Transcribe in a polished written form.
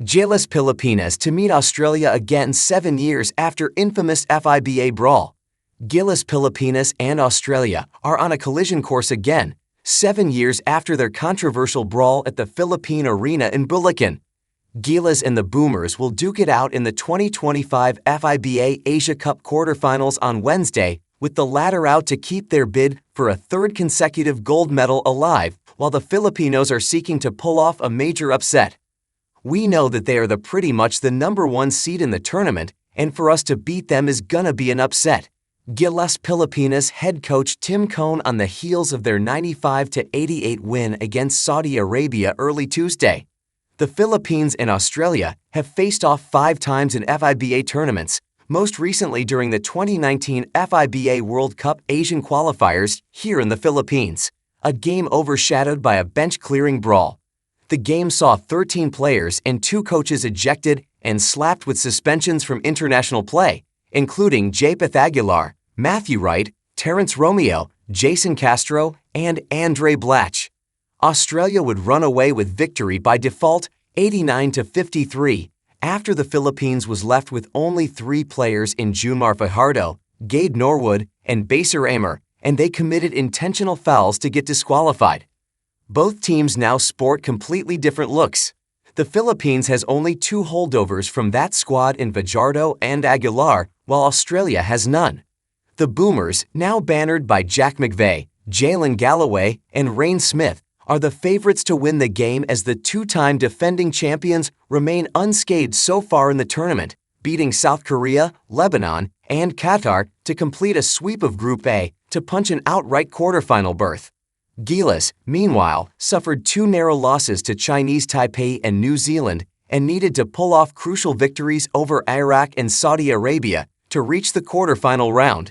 Gilas Pilipinas to meet Australia again 7 years after infamous FIBA brawl. Gilas Pilipinas and Australia are on a collision course again, 7 years after their controversial brawl at the Philippine Arena in Bulacan. Gilas and the Boomers will duke it out in the 2025 FIBA Asia Cup quarterfinals on Wednesday, with the latter out to keep their bid for a third consecutive gold medal alive, while the Filipinos are seeking to pull off a major upset. We know that they are pretty much the #1 seed in the tournament, and for us to beat them is gonna be an upset. Gilas Pilipinas head coach Tim Cohn on the heels of their 95-88 win against Saudi Arabia early Tuesday. The Philippines and Australia have faced off 5 times in FIBA tournaments, most recently during the 2019 FIBA World Cup Asian qualifiers here in the Philippines, a game overshadowed by a bench-clearing brawl. The game saw 13 players and 2 coaches ejected and slapped with suspensions from international play, including Japeth Aguilar, Matthew Wright, Terrence Romeo, Jason Castro, and Andre Blatch. Australia would run away with victory by default 89-53 after the Philippines was left with only 3 players in Junmar Fajardo, Gade Norwood, and Baser Amer, and they committed intentional fouls to get disqualified. Both teams now sport completely different looks. The Philippines has only 2 holdovers from that squad in Fajardo and Aguilar, while Australia has none. The Boomers, now bannered by Jack McVeigh, Jalen Galloway, and Rain Smith, are the favorites to win the game as the 2-time defending champions remain unscathed so far in the tournament, beating South Korea, Lebanon, and Qatar to complete a sweep of Group A to punch an outright quarterfinal berth. Gilas, meanwhile, suffered 2 narrow losses to Chinese Taipei and New Zealand and needed to pull off crucial victories over Iraq and Saudi Arabia to reach the quarterfinal round.